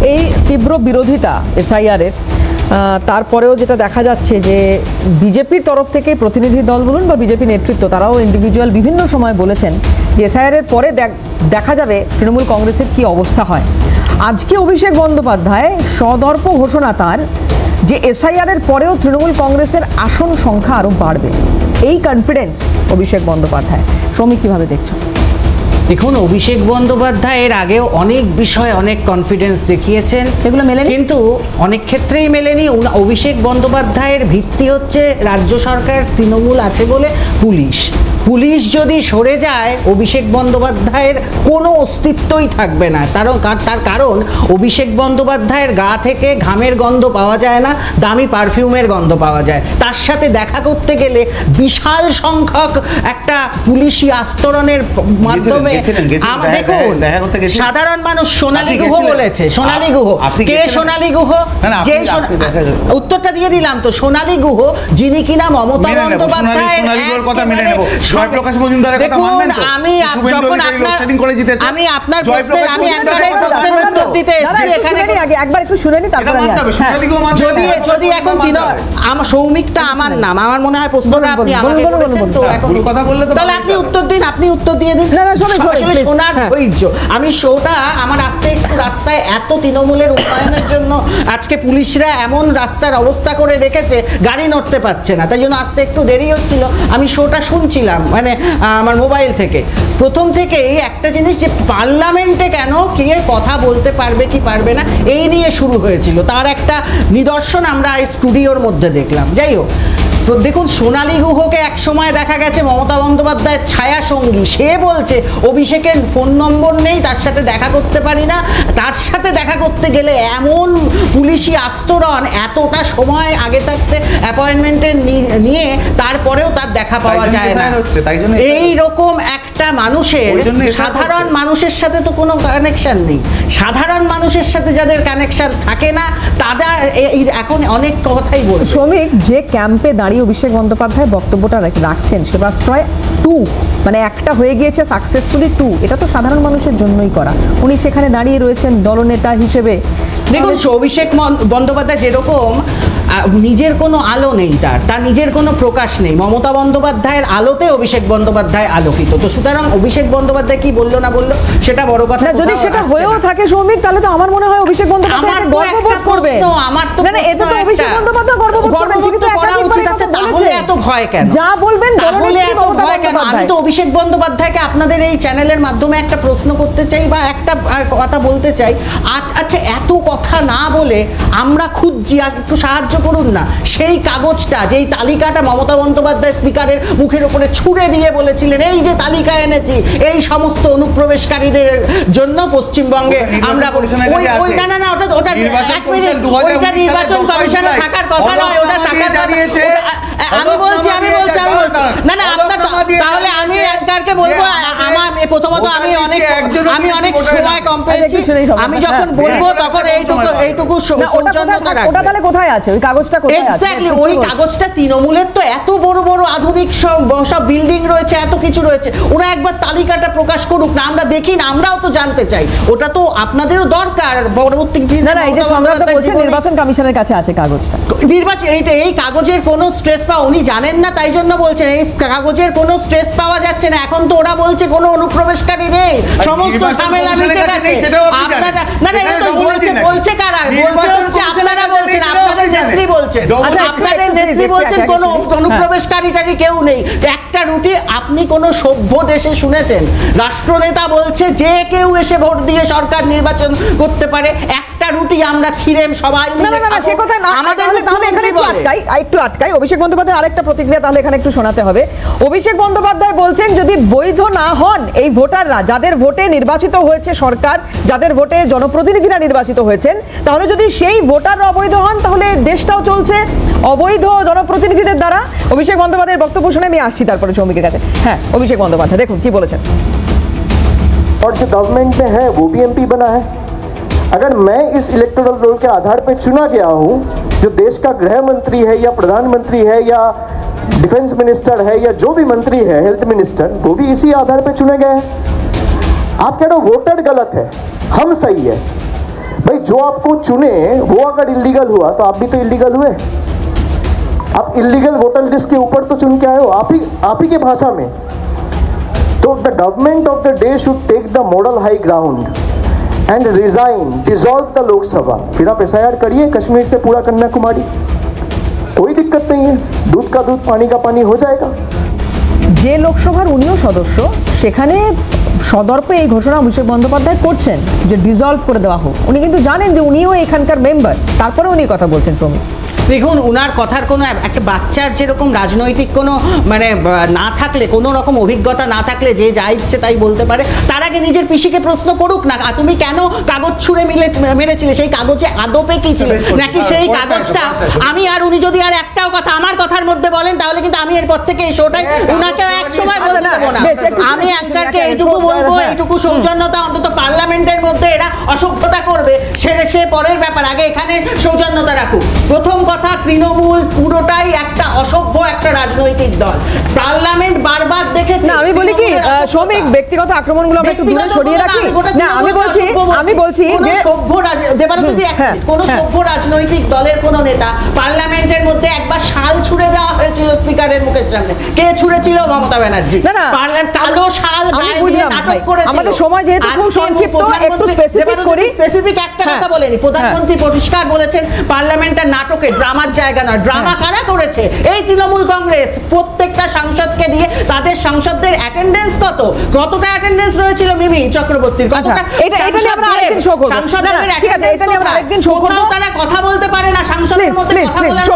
এই তীব্র বিরোধিতা এসআইআর এর তারপরেও যেটা দেখা যাচ্ছে যে বিজেপির তরফ থেকে প্রতিনিধি দল বলুন বা বিজেপি নেতৃত্ব তারাও ইন্ডিভিজুয়াল বিভিন্ন সময় বলেছেন যে এসআইআর এর পরে দেখা যাবে তৃণমূল কংগ্রেসের কি অবস্থা হয়। আজকে অভিষেক বন্দ্যোপাধ্যায় সদর্প ঘোষণা তার যে এসআইআর এর পরেও তৃণমূল কংগ্রেসের আসন সংখ্যা আরও বাড়বে, এই কনফিডেন্স অভিষেক বন্দ্যোপাধ্যায়। শ্রমিক কীভাবে দেখছো? দেখুন, অভিষেক বন্দ্যোপাধ্যায় এর আগেও অনেক বিষয়ে অনেক কনফিডেন্স দেখিয়েছেন, সেগুলো মেলেনি, কিন্তু অনেক ক্ষেত্রেই মেলেনি। অভিষেক বন্দ্যোপাধ্যায়ের ভিত্তি হচ্ছে রাজ্য সরকার, তৃণমূল আছে বলে পুলিশ যদি সরে যায় অভিষেক বন্দ্যোপাধ্যায়ের কোনো অস্তিত্বই থাকবে না। তার কারণ অভিষেক বন্দ্যোপাধ্যায়ের গা থেকে ঘামের গন্ধ পাওয়া যায় না, দামি পারফিউমের গন্ধ পাওয়া যায়। তার সাথে দেখা করতে গেলে বিশাল সংখ্যক একটা পুলিশি আস্তরণের মাধ্যমে দেখুন, সাধারণ মানুষ সোনালী গুহ বলেছে। সোনালী গুহ কে? সোনালী গুহ যে উত্তরটা দিয়ে দিলাম তো, সোনালী গুহ যিনি কিনা মমতা বন্দ্যোপাধ্যায়ের সৌমিকটা আমার নাম, আমার মনে হয় প্রশ্নটা আপনি আমাকে করেছেন, তো এখন তাহলে আপনি উত্তর দিন, আপনি উত্তর দিয়ে দিন। আসলে সোনার ধৈর্য, আমি শোটা আমার রাস্তায় এত তৃণমূলের উন্নয়নের জন্য আজকে পুলিশরা এমন রাস্তার অবস্থা করে রেখেছে গাড়ি নড়তে পারছে না, তাই জন্য আসতে একটু দেরি হচ্ছিল। আমি শোটা শুনছিলাম মানে আমার মোবাইল থেকে। প্রথম থেকেই একটা জিনিস যে পার্লামেন্টে কেন কে কথা বলতে পারবে কি পারবে না এই নিয়ে শুরু হয়েছিল, তার একটা নিদর্শন আমরা এই স্টুডিওর মধ্যে দেখলাম। যাই হোক, তো দেখুন, সোনালী গুহকে এক সময় দেখা গেছে মমতা বন্দ্যোপাধ্যায়ের ছায়া সঙ্গী। সে বলছে অভিষেকের ফোন নম্বর নেই, তার সাথে দেখা করতে পারি না, তার সাথে দেখা করতে গেলে এমন পুলিশি আস্তরণ, এতটা সময় আগে থাকতে অ্যাপয়েন্টমেন্টের নিয়ে তারপরেও তার দেখা পাওয়া যায় না। এই রকম একটা মানুষের, সাধারণ মানুষের সাথে তো কোনো কানেকশন নেই। সাধারণ মানুষের সাথে যাদের কানেকশন থাকে না তারা এখন অনেক কথাই বলে। শ্রমিক যে ক্যাম্পে দাঁড়িয়ে অভিষেক বন্দ্যোপাধ্যায় বক্তব্যটা রাখছেন, সেবাশ্রয় 2 মানে একটা হয়ে গিয়েছে সাকসেসফুলি 2, এটা তো সাধারণ মানুষের জন্যই করা। উনি সেখানে দাঁড়িয়ে রয়েছেন দলনেতা হিসেবে। দেখুন, অভিষেক বন্দ্যোপাধ্যায় যেরকম নিজের কোনো আলো নেই, তার নিজের কোনো প্রকাশ নেই। মমতা বন্দ্যোপাধ্যায়ের আলোতে অভিষেক বন্দ্যোপাধ্যায় আলোকিত। তো সুতরাং অভিষেক বন্দ্যোপাধ্যায় কি বললো না বললো সেটা বড় কথা। যদি সেটা হয়েও থাকে শ্রমিক, তাহলে তো আমার মনে হয় অভিষেক বন্দ্যোপাধ্যায় গর্ববোধ করবে। আমার তো এটা তো অভিষেক বন্দ্যোপাধ্যায় গর্ববোধ করা উচিত আছে। তাহলে এত ভয় কেন? যা বলবেন তাহলে এত ভয় কেন? আমি তো অভিষেক বন্দ্যোপাধ্যায়কে আপনাদের এই চ্যানেলের মাধ্যমে একটা প্রশ্ন করতে চাই বা একটা কথা বলতে চাই। আচ্ছা, এত কথা না বলে আমরা খুঁজছি, একটু সাহায্য করুন না। সেই কাগজটা, যেই তালিকাটা মমতা বন্দ্যোপাধ্যায় স্পিকারের মুখের উপরে ছুড়ে দিয়ে বলেছিলেন এই যে তালিকা এনেছি এই সমস্ত অনুপ্রবেশকারীদের জন্য পশ্চিমবঙ্গে আমরা না ওটা নির্বাচন কমিশনে থাকার কথা নয়, ওটা থাকার আমি বলছি না আপনার, তাহলে আমি একবারকে বলবো, আমার প্রথমত আমি অনেক সময় কম পেয়েছি, আমি যখন বলবো তখন এইটুকু সৌজন্যতা রাখবেন। ওটা তাহলে কোথায় আছে ওই কাগজটা? কোথায় আছে? এক্স্যাক্টলি, ওই কাগজটা তৃণমূলের তো এত বড় বড় আধুনিক সব বিল্ডিং রয়েছে, এত কিছু রয়েছে, ওরা একবার তালিকাটা প্রকাশ করুক না, আমরা দেখি না, আমরাও তো জানতে চাই। ওটা তো আপনাদেরও দরকার পরবর্তী নির্বাচন কমিশনের কাছে আছে কাগজটা। এই কাগজের কোনো স্ট্রেস পাওয়া উনি জানেন না, তাই জন্য বলছেন এই কাগজের কোনো স্ট্রেস পাওয়া যাচ্ছে না। এখন তো ওরা বলছে কোনো অনুপ্রবেশকারী নেই, সমস্ত ঝামেলা মিটে গেছে। আপনারা না এটা তো বলছে কারা? বলছে হচ্ছে আপনারা বলছেন, আপনাদের নেত্রী বলছেন, আপনাদের নেত্রী বলছেন কোনো অনুপ্রবেশকারী কেউ নেই। একটা রুটি আপনি কোন সভ্য দেশে শুনেছেন রাষ্ট্রনেতা বলছে যে কেউ এসে ভোট দিয়ে সরকার নির্বাচন করতে পারে? একটা রুটি আমরা ছিঁড়েম সবাই মিলে। আমাদের একটু আটকাই। অভিষেক বন্দ্যোপাধ্যায় আরেকটা প্রতিক্রিয়া তাহলে এখানে একটু শোনাতে হবে। অভিষেক বন্দ্যোপাধ্যায় বলছেন যদি বৈধ না হন এই ভোটাররা, যাদের ভোটে নির্বাচিত হয়েছে সরকার, যাদের ভোটে জনপ্রতিনিধিরা নির্বাচিত হয়েছেন, তাহলে যদি সেই ভোটাররা অবৈধ হন তাহলে দেশটাও চলছে অবৈধ জনপ্রতিনিধিদের দ্বারা। অভিষেক বন্দ্যোপাধ্যায়ের বক্তব্য শুনে আমি আসছি তারপরে শ্রমিকের কাছে। হ্যাঁ, অভিষেক বন্দ্যোপাধ্যায় দেখুন কি বলেছেন। और जो गवर्नमेंट में है वो भी एमपी बना है। अगर मैं इस इलेक्टोरल रोल के आधार पर चुना गया हूं, जो देश का गृह मंत्री है या प्रधानमंत्री है या डिफेंस मिनिस्टर है या जो भी मंत्री है, हेल्थ मिनिस्टर, वो भी इसी आधार पर चुने गए हैं। आप कह रहे हो वोटर गलत है, हम सही है। भाई जो आपको चुने वो अगर इलीगल हुआ तो आप भी तो इलीगल हुए। आप इलीगल वोटर लिस्ट के ऊपर तो चुन के आए हो, आप ही के भाषा में। तो the government of the day should take the moral high ground and resign, dissolve the Lok Sabha. फिर आप एसआईआर करिए कश्मीर से पूरा कन्याकुमारी, कोई दिक्कत नहीं है, दूध का दूध पानी का पानी हो जाएगा। যে লোকসভার উনিও সদস্য, সেখানে সদর্পে এই ঘোষণা অভিষেক বন্দ্যোপাধ্যায় করছেন যে ডিসলভ করে দেওয়া হোক। উনি কিন্তু জানেন যে উনিও এখানকার মেম্বার, তারপরে উনি কথা বলছেন। শ্রমিক দেখুন, ওনার কথার কোনো একটা বাচ্চার যেরকম রাজনৈতিক কোনো মানে না থাকলে, কোনো রকম অভিজ্ঞতা না থাকলে যে যা ইচ্ছে তাই বলতে পারে, তার আগে নিজের পিসিকে প্রশ্ন করুক না, তুমি কেন কাগজ ছুঁড়ে মেরেছিলে, সেই কাগজে আদপে কি ছিল, নাকি সেই কাগজটা আমি আর উনি যদি আর একটাও কথা আমার কথার মধ্যে বলেন তাহলে কিন্তু আমি এরপর থেকে এই শোটাই ওনাকে এক সময় বলতে দেবো না। আমি অ্যাঙ্কারকে এইটুকু বলবো, এইটুকু সৌজন্যতা অন্তত পার্লামেন্টের মধ্যে এরা অসভ্যতা করবে সে পরের ব্যাপার, আগে এখানে সৌজন্যতা রাখুক। প্রথম কথা, তৃণমূল পুরোটাই একটা অসভ্য একটা রাজনৈতিক দল। পার্লামেন্ট বারবার দেখেছে। আমি বলি কি শ্রমিক, ব্যক্তিগত আক্রমণগুলো আমরা একটু দূরে সরিয়ে রাখি। না, আমি বলছি যে সভ্য দেবারতী, কোন সভ্য রাজনৈতিক দলের কোন নেতা পার্লামেন্টের মধ্যে একবার শাল ছুঁড়ে দেওয়া হয়েছিল স্পিকারের মুখের সামনে, কে ছুঁড়েছিল? মমতা ব্যানার্জি। কালো শাল গায়ে দিয়ে নাটক করেছিল। আমাদের সময় যেহেতু খুব সংক্ষিপ্ত, একটু স্পেসিফিক করি। স্পেসিফিক একটা কথা বলেনি, প্রধানমন্ত্রী পরিষ্কার বলেছেন পার্লামেন্টের নাটকে ড্রামার জায়গা নয়। ড্রামা কারা করেছে? এই তৃণমূল কংগ্রেস। প্রত্যেকটা সাংসদকে দিয়ে তাদের সাংসদদের অ্যাটেন্ডেন্স কতটা অ্যাটেন্ডেন্স রয়েছিল মিমি চক্রবর্তীর, কতটা সাংসদদের অ্যাটেন্ডেন্স, কোথাও তারা কথা বলতে পারে না, সাংসদের মধ্যে কথা বলার